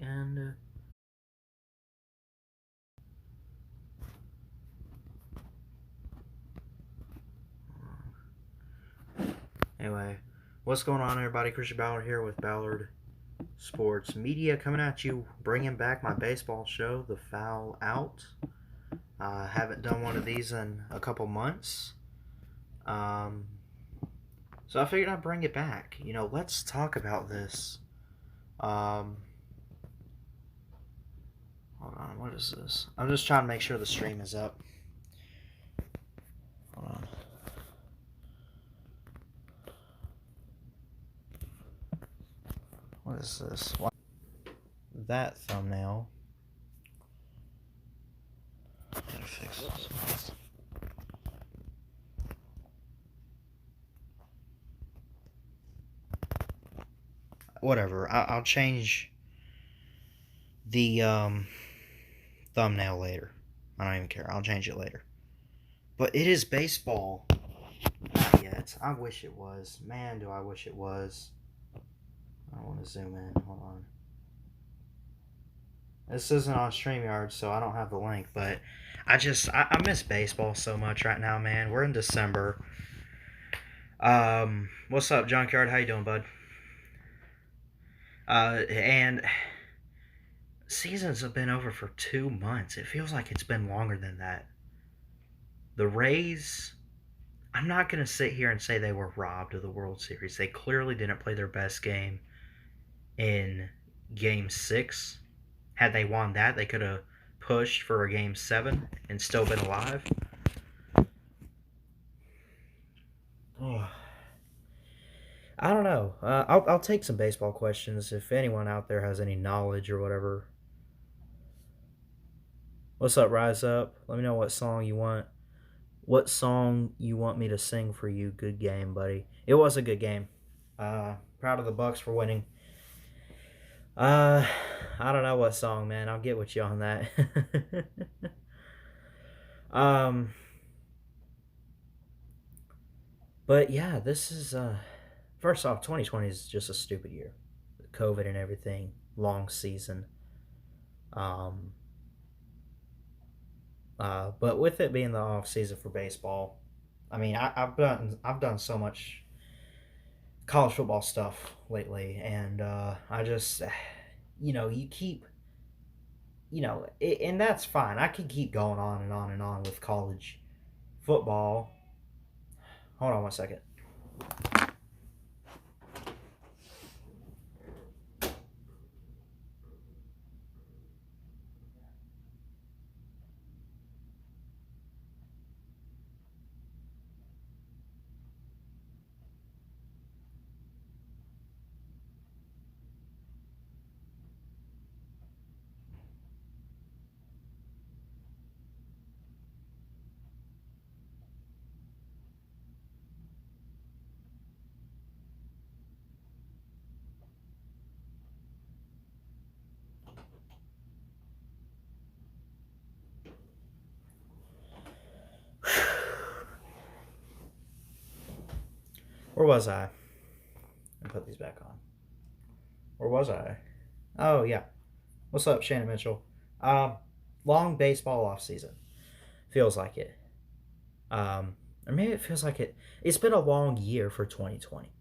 And anyway, what's going on, everybody? Christian Ballard here with Ballard Sports Media, coming at you, bringing back my baseball show, The Foul Out. I haven't done one of these in a couple months, so I figured I'd bring it back. Let's talk about this. Hold on, what is this? I'm just trying to make sure the stream is up. Hold on. What is this? That thumbnail. I gotta fix this. Whatever. I'll change the thumbnail later. I don't even care. I'll change it later. But it is baseball. Not yet. I wish it was. Man, do I wish it was. I want to zoom in. Hold on. This isn't on StreamYard, so I don't have the link. But I miss baseball so much right now, man. We're in December. What's up, Junkyard? How you doing, bud? And seasons have been over for 2 months. It feels like it's been longer than that. The Rays, I'm not going to sit here and say they were robbed of the World Series. They clearly didn't play their best game in Game 6. Had they won that, they could have pushed for a Game 7 and still been alive. Oh. I don't know. I'll take some baseball questions if anyone out there has any knowledge or whatever. What's up, Rise Up? Let me know what song you want. What song you want me to sing for you? Good game, buddy. It was a good game. Proud of the Bucks for winning. I don't know what song, man. I'll get with you on that. But yeah, this is first off, 2020 is just a stupid year. COVID and everything, long season. But with it being the off season for baseball, I mean, I've done so much college football stuff lately, and I just, you keep, and that's fine. I could keep going on and on and on with college football. Hold on one second. Where was I? I put these back on. Where was I? Oh yeah. What's up, Shannon Mitchell? Long baseball off season. Feels like it. Or maybe it feels like it. It's been a long year for 2020.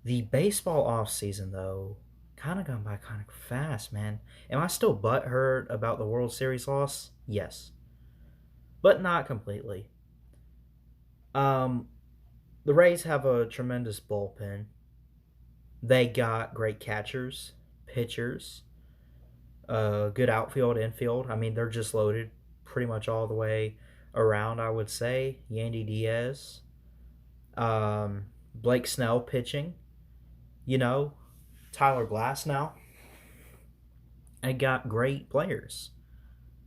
The baseball off season though, kind of gone by kind of fast, man. Am I still butthurt about the World Series loss? Yes, but not completely. Um, the Rays have a tremendous bullpen. They got great catchers, pitchers, good outfield, infield. I mean, they're just loaded pretty much all the way around, I would say. Yandy Diaz, Blake Snell pitching, Tyler Glass now. I got great players.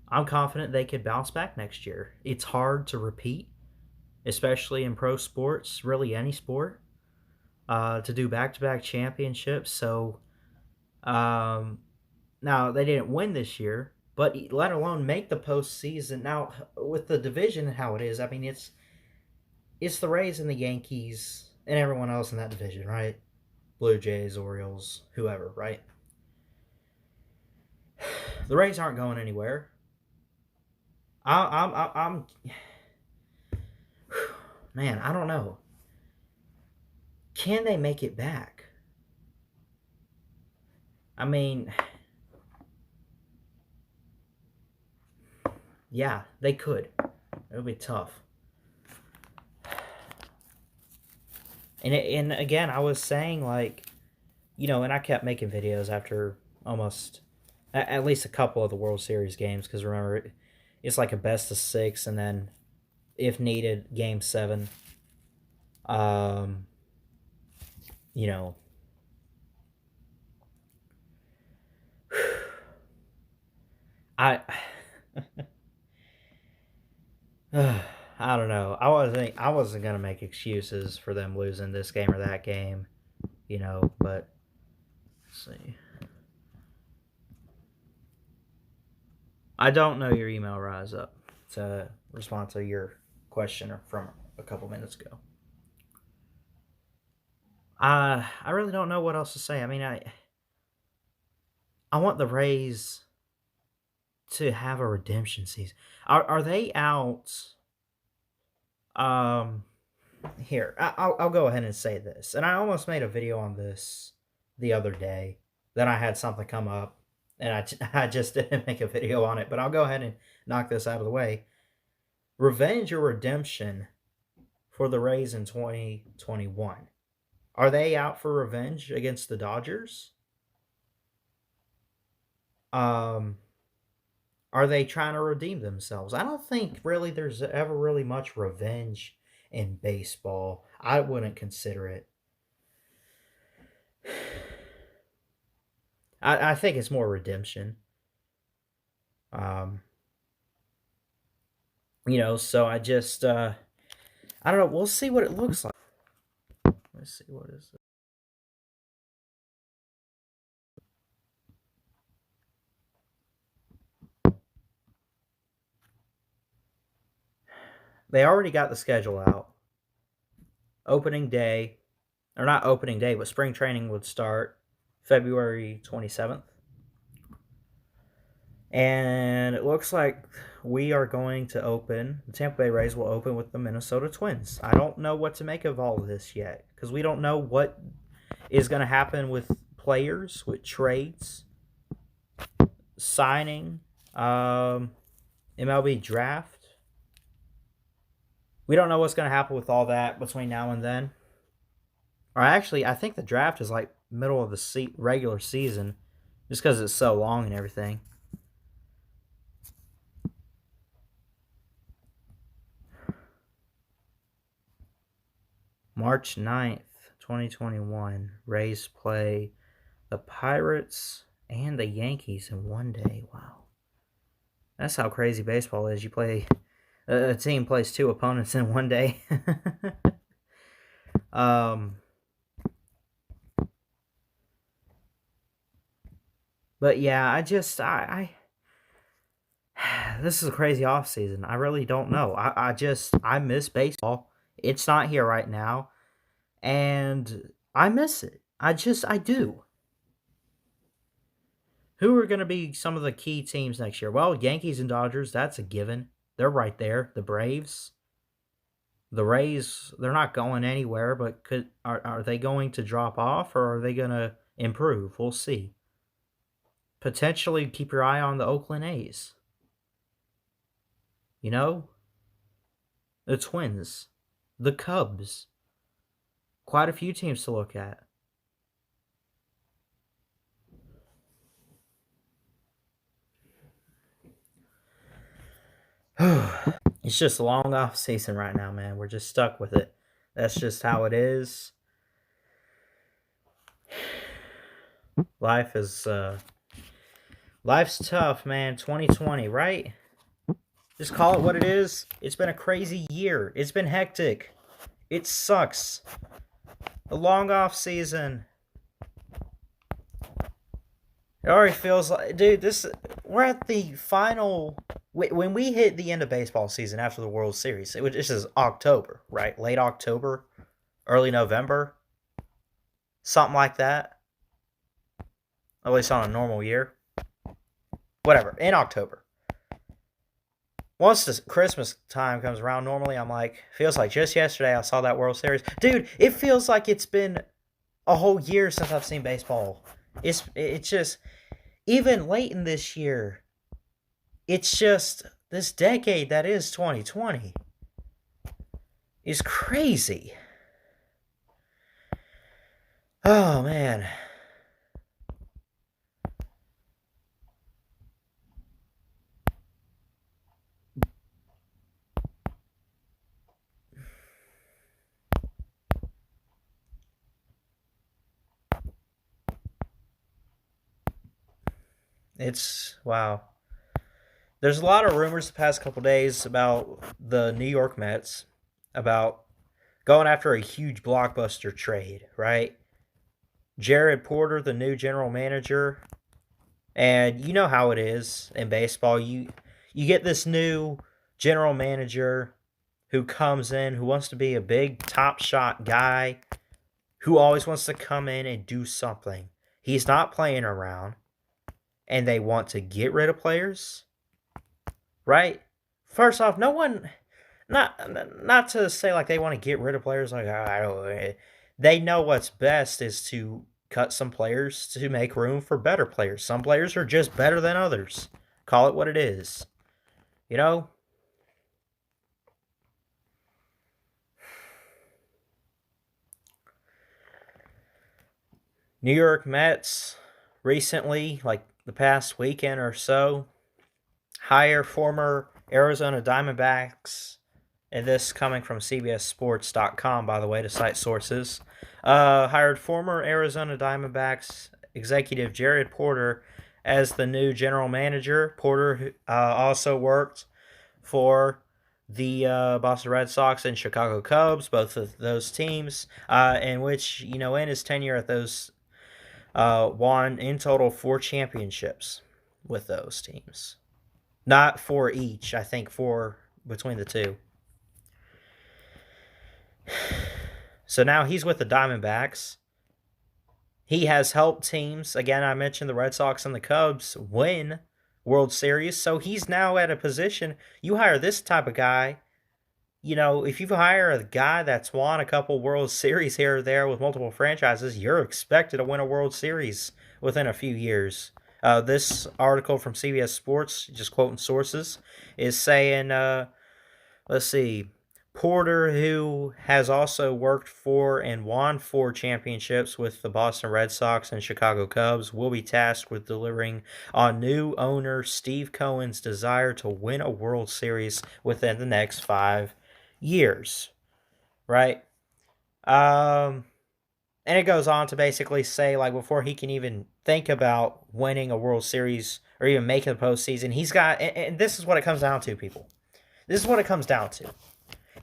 I'm confident they could bounce back next year. It's hard to repeat, especially in pro sports, really any sport, to do back-to-back championships. So, now they didn't win this year, but let alone make the postseason. Now, with the division and how it is, I mean, it's the Rays and the Yankees and everyone else in that division, right? Blue Jays, Orioles, whoever, right? The Rays aren't going anywhere. I'm man, I don't know. Can they make it back? I mean, yeah, they could. It would be tough. And again, I was saying, like, and I kept making videos after almost at least a couple of the World Series games, because remember, it's like a best of 6, and then if needed, Game 7. You know, I I don't know. I wasn't gonna make excuses for them losing this game or that game, but let's see. I don't know your email, Rise Up, to respond to your question from a couple minutes ago. I really don't know what else to say. I mean, I want the Rays to have a redemption season. Are they out? Here, I'll go ahead and say this, and I almost made a video on this the other day. Then I had something come up, and I just didn't make a video on it. But I'll go ahead and knock this out of the way. Revenge or redemption for the Rays in 2021. Are they out for revenge against the Dodgers? Are they trying to redeem themselves? I don't think really there's ever really much revenge in baseball. I wouldn't consider it. I think it's more redemption. So I just I don't know. We'll see what it looks like. Let's see what is it. They already got the schedule out. Opening day, or not opening day, but spring training would start February 27th. And it looks like we are going to open, the Tampa Bay Rays will open with the Minnesota Twins. I don't know what to make of all of this yet, because we don't know what is going to happen with players, with trades, signing, MLB draft. We don't know what's going to happen with all that between now and then. Or actually, I think the draft is like middle of the regular season, just because it's so long and everything. March 9th, 2021, Rays play the Pirates and the Yankees in one day. Wow. That's how crazy baseball is. You play, a team plays 2 opponents in one day. But yeah, I this is a crazy offseason. I really don't know. I miss baseball. It's not here right now, and I miss it. I do. Who are going to be some of the key teams next year? Well, Yankees and Dodgers, that's a given. They're right there. The Braves. The Rays, they're not going anywhere, but are they going to drop off, or are they going to improve? We'll see. Potentially keep your eye on the Oakland A's. The Twins. The Cubs. Quite a few teams to look at. It's just a long off season right now, man. We're just stuck with it. That's just how it is. Life's tough, man. 2020, right? Just call it what it is. It's been a crazy year. It's been hectic. It sucks. A long off season. It already feels like, dude, we're at the final. When we hit the end of baseball season after the World Series, this is October, right? Late October, early November, something like that. At least on a normal year. whatever, in October. Once the Christmas time comes around, normally I'm like, feels like just yesterday I saw that World Series. Dude, it feels like it's been a whole year since I've seen baseball. It's just, even late in this year, it's just this decade that is 2020 is crazy. Oh, man. It's, wow. There's a lot of rumors the past couple days about the New York Mets, about going after a huge blockbuster trade, right? Jared Porter, the new general manager, and you know how it is in baseball. You get this new general manager who comes in, who wants to be a big top shot guy, who always wants to come in and do something. He's not playing around, and they want to get rid of players, right? First off, no one, not to say like they want to get rid of players. Like I don't, they know what's best is to cut some players to make room for better players. Some players are just better than others. Call it what it is. You know? New York Mets recently, like the past weekend or so, hire former Arizona Diamondbacks, and this coming from CBSSports.com, by the way, to cite sources, hired former Arizona Diamondbacks executive Jared Porter as the new general manager. Porter also worked for the Boston Red Sox and Chicago Cubs, both of those teams, in which, in his tenure at those, won in total 4 championships with those teams. Not 4 each, I think 4 between the two. So now he's with the Diamondbacks. He has helped teams, again, I mentioned the Red Sox and the Cubs, win World Series. So he's now at a position, you hire this type of guy, if you hire a guy that's won a couple World Series here or there with multiple franchises, you're expected to win a World Series within a few years. This article from CBS Sports, just quoting sources, is saying, let's see, Porter, who has also worked for and won 4 championships with the Boston Red Sox and Chicago Cubs, will be tasked with delivering on new owner Steve Cohen's desire to win a World Series within the next 5 years, right? And it goes on to basically say, like, before he can even think about winning a World Series or even making the postseason, he's got, and this is what it comes down to, people. This is what it comes down to.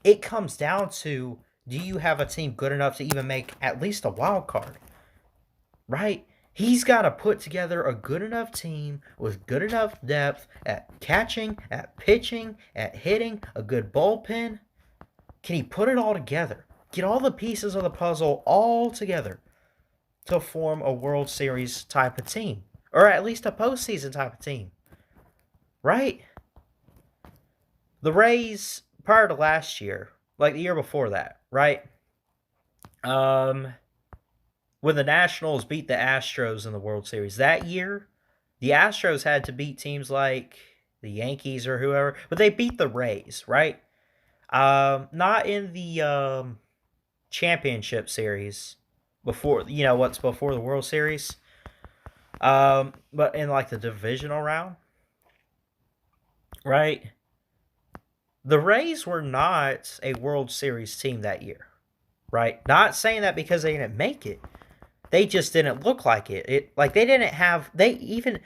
It comes down to, do you have a team good enough to even make at least a wild card? Right? He's got to put together a good enough team with good enough depth at catching, at pitching, at hitting, a good bullpen. Can he put it all together? Get all the pieces of the puzzle all together to form a World Series type of team. Or at least a postseason type of team. Right? The Rays, prior to last year, like the year before that, right? When the Nationals beat the Astros in the World Series that year, the Astros had to beat teams like the Yankees or whoever, but they beat the Rays, right? Not in the championship series before, what's before the World Series, but in like the divisional round, right? The Rays were not a World Series team that year, right? Not saying that because they didn't make it. They just didn't look like it. Like they didn't have, even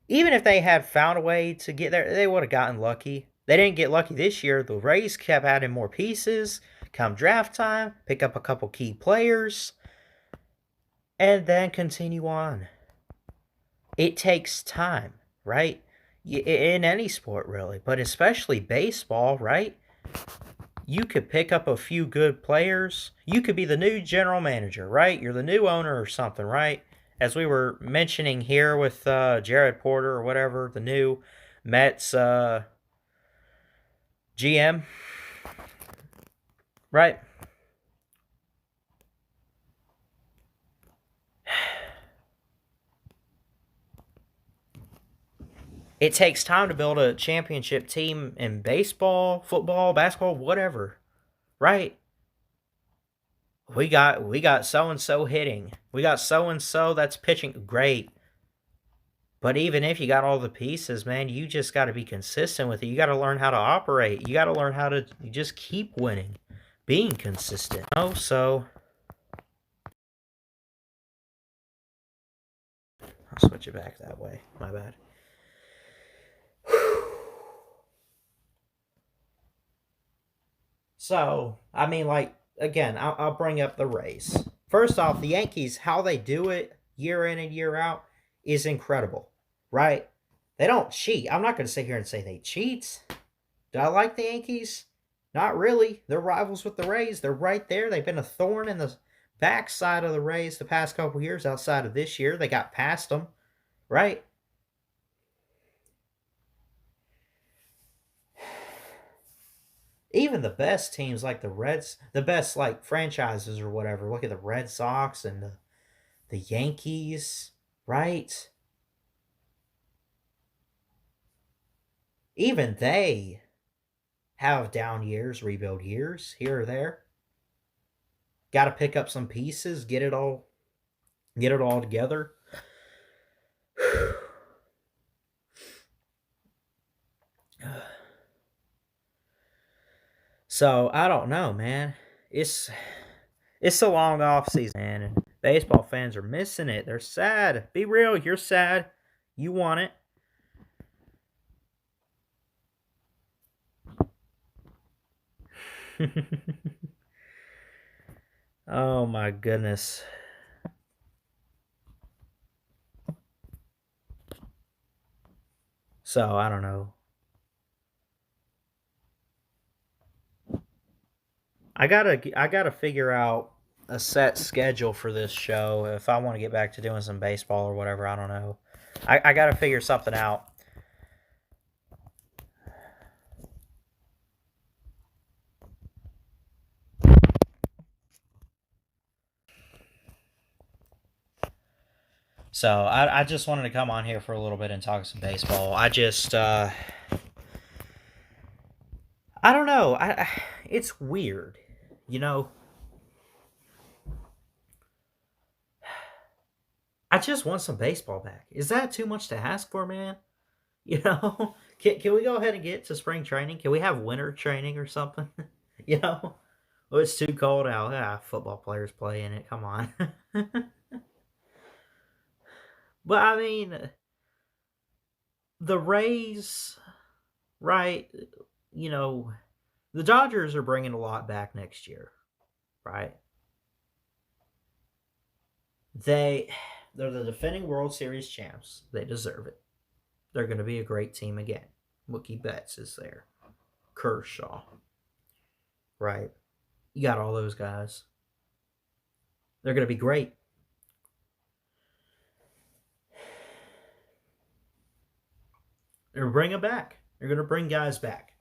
if they had found a way to get there, they would have gotten lucky. They didn't get lucky this year. The Rays kept adding more pieces. Come draft time, pick up a couple key players, and then continue on. It takes time, right? In any sport, really, but especially baseball, right? You could pick up a few good players. You could be the new general manager, right? You're the new owner or something, right? as we were mentioning here with Jared Porter or whatever, the new Mets GM, right? It takes time to build a championship team in baseball, football, basketball, whatever, right? We got so and so hitting. We got so and so that's pitching great. But even if you got all the pieces, man, you just got to be consistent with it. You got to learn how to operate. You got to learn how to just keep winning, being consistent. Oh, so I'll switch it back that way. My bad. So, I mean, like, again, I'll bring up the Rays. First off, the Yankees, how they do it year in and year out is incredible, right? They don't cheat. I'm not going to sit here and say they cheat. Do I like the Yankees? Not really. They're rivals with the Rays. They're right there. They've been a thorn in the backside of the Rays the past couple years outside of this year. They got past them, right? Even the best teams like the Reds, the best like franchises or whatever, look at the Red Sox and the Yankees, right? Even they have down years, rebuild years here or there. Got to pick up some pieces, get it all together. So I don't know, man. It's a long off season, man, and baseball fans are missing it. They're sad. Be real, you're sad. You want it. Oh my goodness. So I don't know. I gotta figure out a set schedule for this show if I want to get back to doing some baseball or whatever. I don't know. I gotta figure something out. So I just wanted to come on here for a little bit and talk some baseball. I don't know. It's weird, you know. I just want some baseball back. Is that too much to ask for, man? You know, can we go ahead and get to spring training? Can we have winter training or something? You know, well, it's too cold out. Yeah, football players play in it. Come on. But I mean, the Rays, right? You know, the Dodgers are bringing a lot back next year, right? They they're the defending World Series champs. They deserve it. They're going to be a great team again. Mookie Betts is there. Kershaw, right? You got all those guys. They're going to be great. They're bring them back. They're going to bring guys back.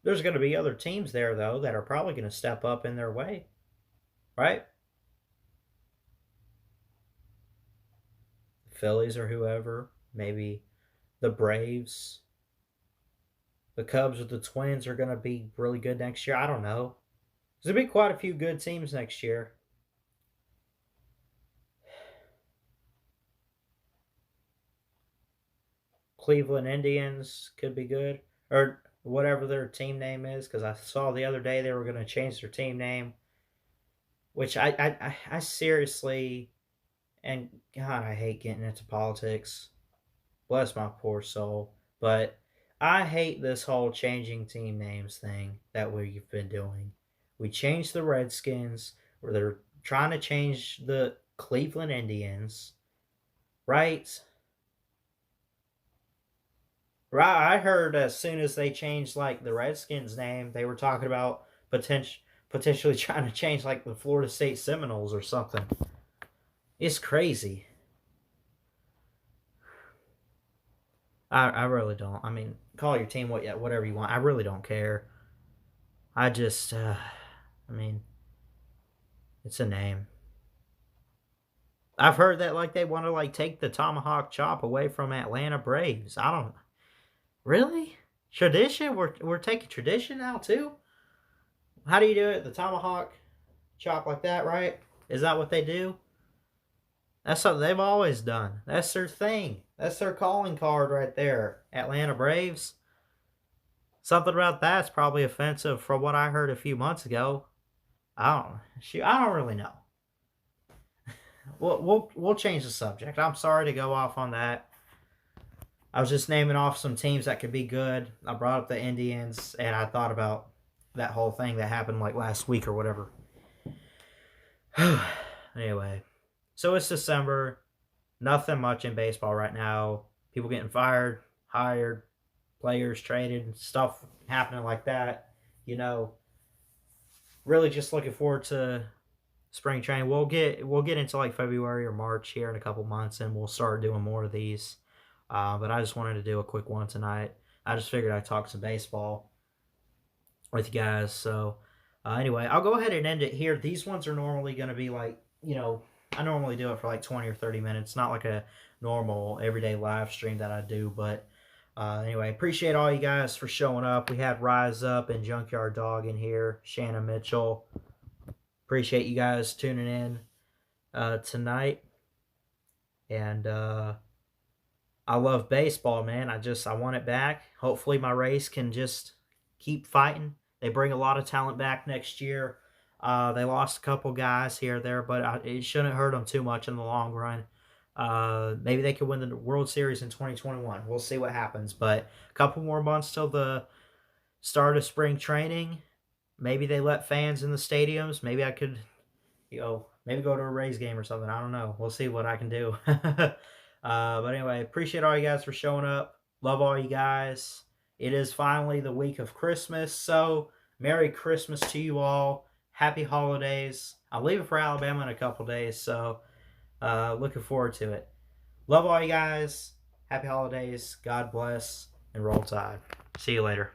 There's going to be other teams there though that are probably going to step up in their way, right? The Phillies or whoever, maybe the Braves, the Cubs or the Twins are going to be really good next year. I don't know. There's going to be quite a few good teams next year. Cleveland Indians could be good, or whatever their team name is, because I saw the other day they were going to change their team name, which I seriously, and God, I hate getting into politics. Bless my poor soul. But I hate this whole changing team names thing that we've been doing. We changed the Redskins, or they're trying to change the Cleveland Indians, right? Right, I heard as soon as they changed like the Redskins name, they were talking about potentially trying to change like the Florida State Seminoles or something. It's crazy. I really don't. I mean, call your team whatever you want. I really don't care. I just, I mean, it's a name. I've heard that like they want to like take the tomahawk chop away from Atlanta Braves. I don't really tradition. We're taking tradition now too. How do you do it? The tomahawk chop like that, right? Is that what they do? That's something they've always done. That's their thing. That's their calling card right there. Atlanta Braves. Something about that's probably offensive from what I heard a few months ago. I don't. Shoot, I don't really know. We'll change the subject. I'm sorry to go off on that. I was just naming off some teams that could be good. I brought up the Indians, and I thought about that whole thing that happened like last week or whatever. Anyway, so it's December. Nothing much in baseball right now. People getting fired, hired, players traded, stuff happening like that. You know, really just looking forward to spring training. We'll get into like February or March here in a couple months, and we'll start doing more of these. But I just wanted to do a quick one tonight. I just figured I'd talk some baseball with you guys. So anyway, I'll go ahead and end it here. These ones are normally going to be like, I normally do it for like 20 or 30 minutes, not like a normal everyday live stream that I do. But anyway, appreciate all you guys for showing up. We had Rise Up and Junkyard Dog in here, Shannon Mitchell. Appreciate you guys tuning in tonight. And I love baseball, man. I want it back. Hopefully my Rays can just keep fighting. They bring a lot of talent back next year. They lost a couple guys here or there, but it shouldn't hurt them too much in the long run. Maybe they could win the World Series in 2021. We'll see what happens. But a couple more months till the start of spring training. Maybe they let fans in the stadiums. Maybe I could, maybe go to a Rays game or something. I don't know. We'll see what I can do. But anyway, appreciate all you guys for showing up. Love all you guys. It is finally the week of Christmas, so Merry Christmas to you all. Happy holidays. I'll leave it for Alabama in a couple days, so looking forward to it. Love all you guys. Happy holidays. God bless, and roll tide. See you later.